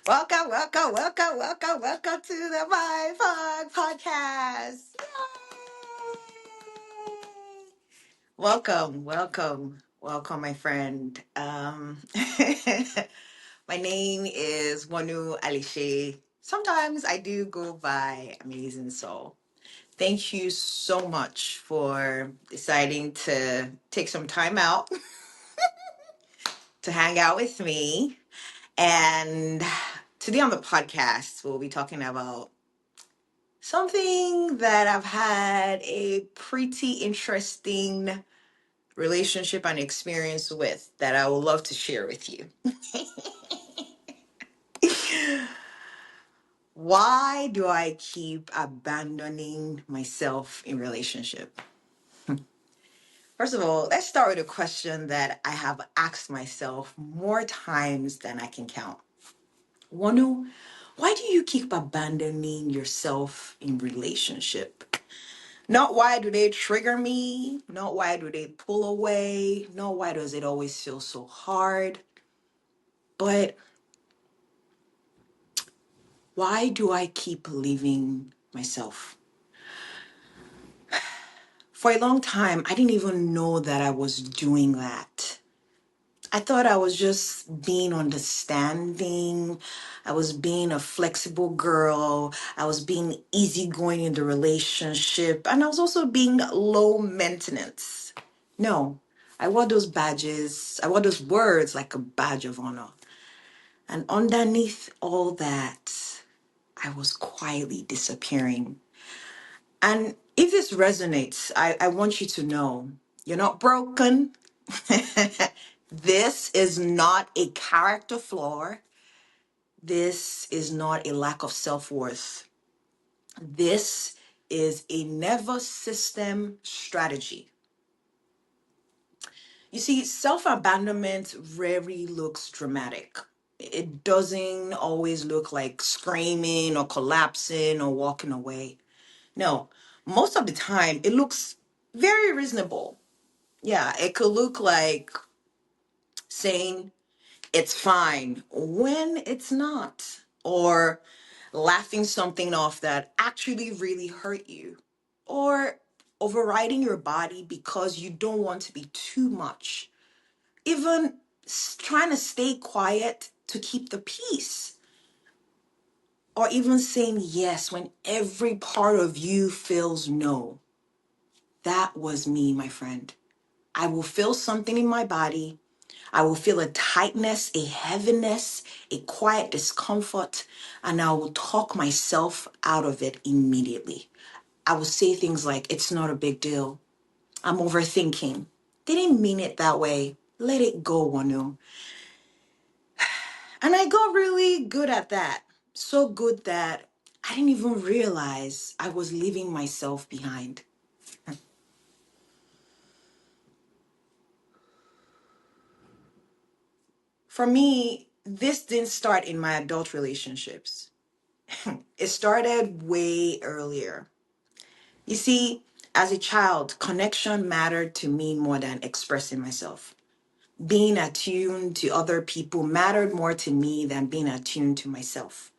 Welcome to the My Fog Podcast. Yay! Welcome, my friend. My name is Wonu Alishe. Sometimes I do go by Amazing Soul. Thank you so much for deciding to take some time out to hang out with me. And today on the podcast, we'll be talking about something that I've had a pretty interesting relationship and experience with that I would love to share with you. Why do I keep abandoning myself in relationship? First of all, let's start with a question that I have asked myself more times than I can count. Wanu, why do you keep abandoning yourself in relationship? Not why do they trigger me, not why do they pull away, not why does it always feel so hard, but why do I keep leaving myself? For a long time, I didn't even know that I was doing that. I thought I was just being understanding. I was being a flexible girl. I was being easygoing in the relationship. And I was also being low maintenance. No, I wore those badges. I wore those words like a badge of honor. And underneath all that, I was quietly disappearing. And if this resonates, I want you to know you're not broken. This is not a character flaw. This is not a lack of self worth. This is a never system strategy. You see, self abandonment rarely looks dramatic. It doesn't always look like screaming or collapsing or walking away. No, most of the time it looks very reasonable. Yeah, it could look like saying, it's fine when it's not, or laughing something off that actually really hurt you, or overriding your body because you don't want to be too much, even trying to stay quiet to keep the peace, or even saying yes when every part of you feels no. That was me, my friend. I will feel something in my body. I will feel a tightness, a heaviness, a quiet discomfort, and I will talk myself out of it immediately. I will say things like, it's not a big deal. I'm overthinking. They didn't mean it that way. Let it go, Wanu. And I got really good at that. So good that I didn't even realize I was leaving myself behind. For me, this didn't start in my adult relationships. It started way earlier. You see, as a child, connection mattered to me more than expressing myself. Being attuned to other people mattered more to me than being attuned to myself.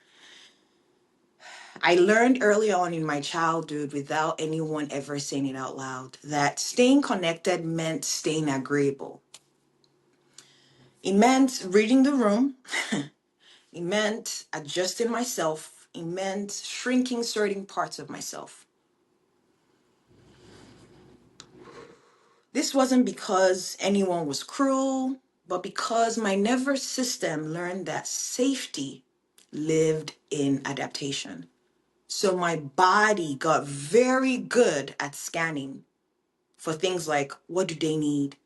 I learned early on in my childhood, without anyone ever saying it out loud, that staying connected meant staying agreeable. It meant reading the room. It meant adjusting myself. It meant shrinking certain parts of myself. This wasn't because anyone was cruel, but because my nervous system learned that safety lived in adaptation. So my body got very good at scanning for things like, what do they need?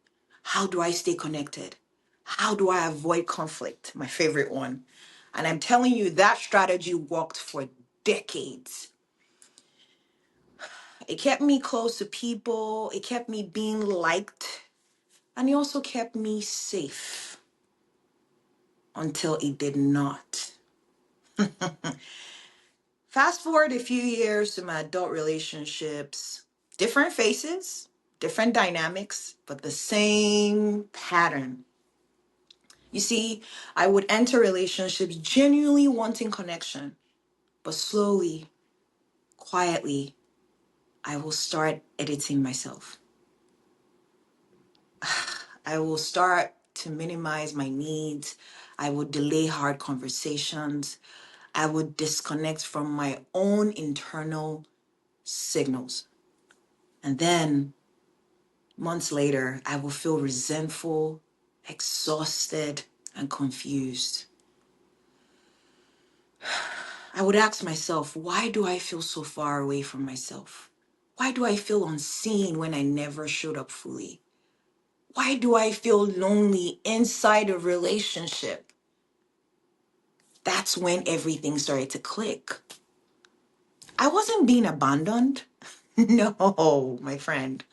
How do I stay connected? How do I avoid conflict? My favorite one. And I'm telling you, that strategy worked for decades. It kept me close to people. It kept me being liked. And it also kept me safe until it did not. Fast forward a few years to my adult relationships, different faces, different dynamics, but the same pattern. You see, I would enter relationships genuinely wanting connection, but slowly, quietly, I will start editing myself. I will start to minimize my needs. I will delay hard conversations. I would disconnect from my own internal signals. And then months later, I will feel resentful, exhausted, and confused. I would ask myself, why do I feel so far away from myself? Why do I feel unseen when I never showed up fully? Why do I feel lonely inside a relationship? That's when everything started to click. I wasn't being abandoned. No, my friend.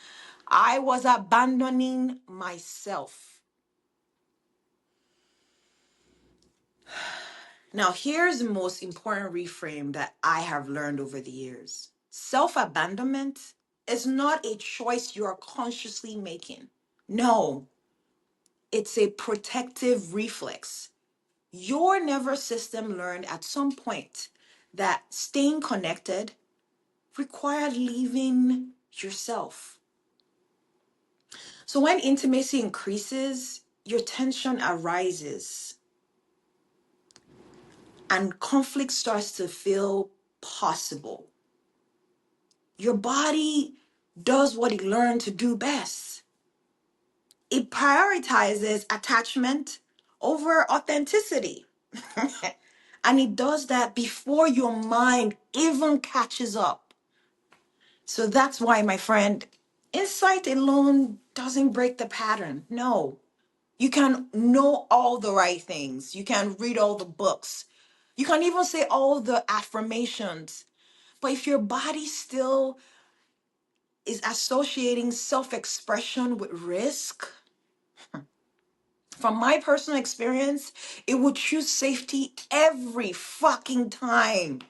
I was abandoning myself. Now, here's the most important reframe that I have learned over the years. Self-abandonment is not a choice you are consciously making. No, it's a protective reflex. Your nervous system learned at some point that staying connected required leaving yourself. So when intimacy increases, your tension arises and conflict starts to feel possible. Your body does what it learned to do best. It prioritizes attachment over authenticity. And it does that before your mind even catches up. So that's why, my friend, insight alone doesn't break the pattern. No. You can know all the right things. You can read all the books. You can even say all the affirmations. But if your body still is associating self-expression with risk, from my personal experience, it would choose safety every fucking time.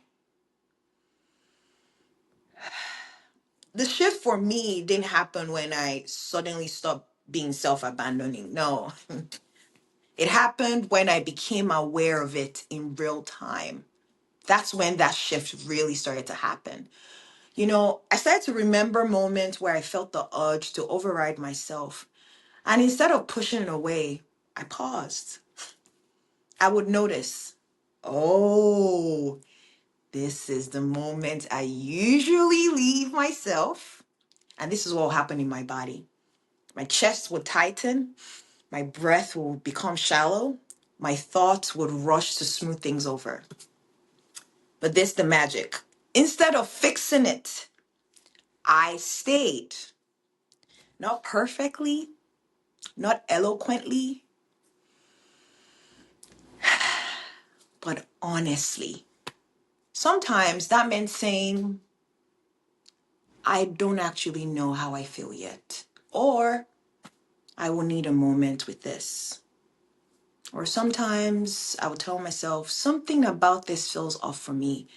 The shift for me didn't happen when I suddenly stopped being self-abandoning. No, it happened when I became aware of it in real time. That's when that shift really started to happen. You know, I started to remember moments where I felt the urge to override myself. And instead of pushing it away, I paused. I would notice, oh, this is the moment I usually leave myself. And this is what will happen in my body. My chest would tighten, my breath will become shallow, my thoughts would rush to smooth things over. But this the magic. Instead of fixing it, I stayed. Not perfectly, not eloquently, but honestly. Sometimes that meant saying, I don't actually know how I feel yet. Or I will need a moment with this. Or sometimes I would tell myself, something about this feels off for me,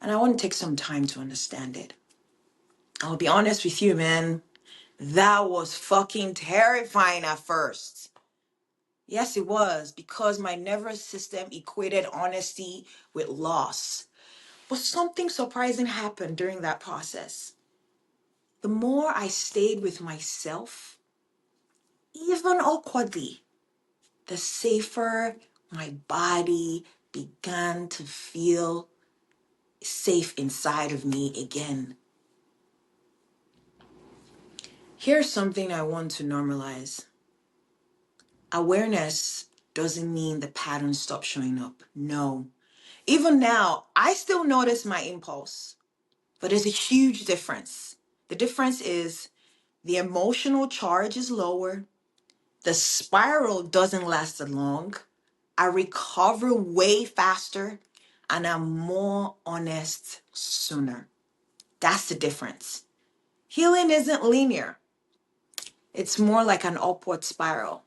and I want to take some time to understand it. I'll be honest with you, man. That was fucking terrifying at first. Yes, it was, because my nervous system equated honesty with loss. But something surprising happened during that process. The more I stayed with myself, even awkwardly, the safer my body began to feel safe inside of me again. Here's something I want to normalize. Awareness doesn't mean the pattern stops showing up. No. Even now, I still notice my impulse, but there's a huge difference. The difference is the emotional charge is lower, the spiral doesn't last as long, I recover way faster, and I'm more honest sooner. That's the difference. Healing isn't linear, it's more like an upward spiral.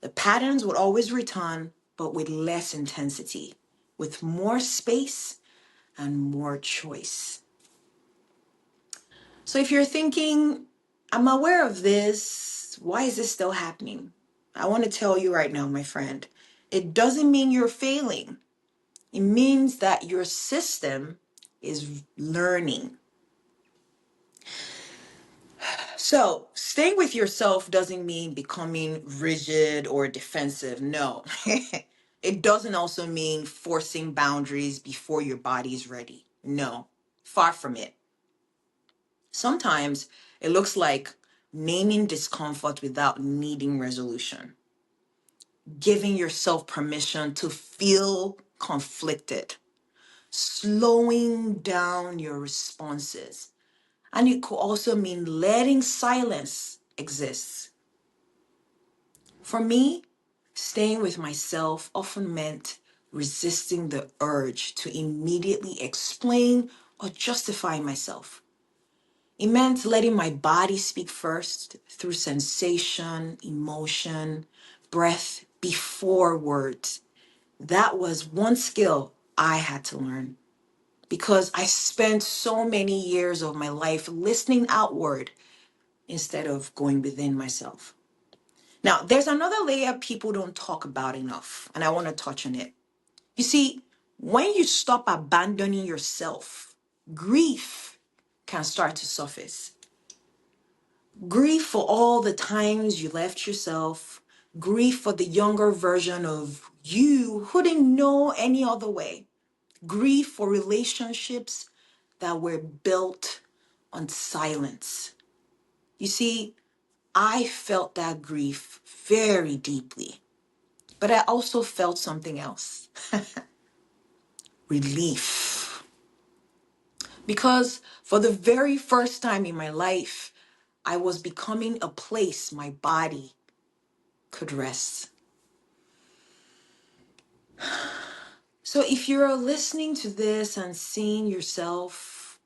The patterns would always return, but with less intensity, with more space and more choice. So if you're thinking, I'm aware of this, why is this still happening? I want to tell you right now, my friend, it doesn't mean you're failing. It means that your system is learning. So, staying with yourself doesn't mean becoming rigid or defensive. No. It doesn't also mean forcing boundaries before your body is ready. No, far from it. Sometimes it looks like naming discomfort without needing resolution, giving yourself permission to feel conflicted, slowing down your responses. And it could also mean letting silence exist. For me, staying with myself often meant resisting the urge to immediately explain or justify myself. It meant letting my body speak first through sensation, emotion, breath before words. That was one skill I had to learn because I spent so many years of my life listening outward instead of going within myself. Now, there's another layer people don't talk about enough, and I want to touch on it. You see, when you stop abandoning yourself, grief can start to surface. Grief for all the times you left yourself, grief for the younger version of you who didn't know any other way, grief for relationships that were built on silence. You see, I felt that grief very deeply, but I also felt something else, relief. Because for the very first time in my life, I was becoming a place my body could rest. So if you're listening to this and seeing yourself,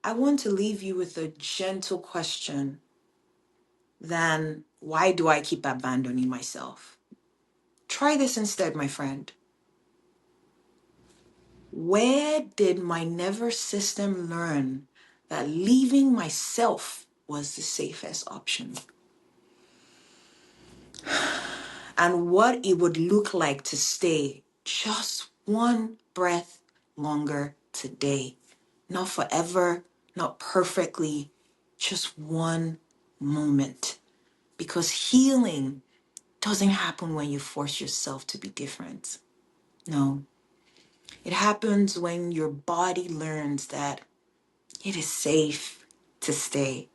I want to leave you with a gentle question. Then why do I keep abandoning myself? Try this instead, my friend. Where did my nervous system learn that leaving myself was the safest option? And what it would look like to stay just one breath longer today. Not forever, not perfectly, just one moment. Because healing doesn't happen when you force yourself to be different. No, it happens when your body learns that it is safe to stay.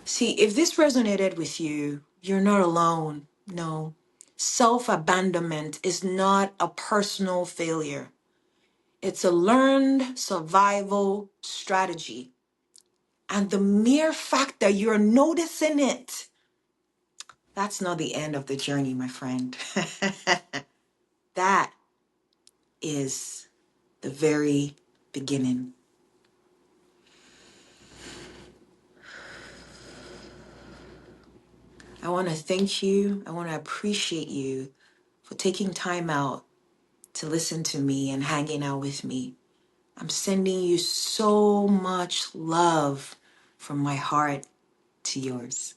See, if this resonated with you, you're not alone. No. Self-abandonment is not a personal failure. It's a learned survival strategy. And the mere fact that you're noticing it, that's not the end of the journey, my friend. That is the very beginning. I want to thank you. I want to appreciate you for taking time out to listen to me and hanging out with me. I'm sending you so much love from my heart to yours.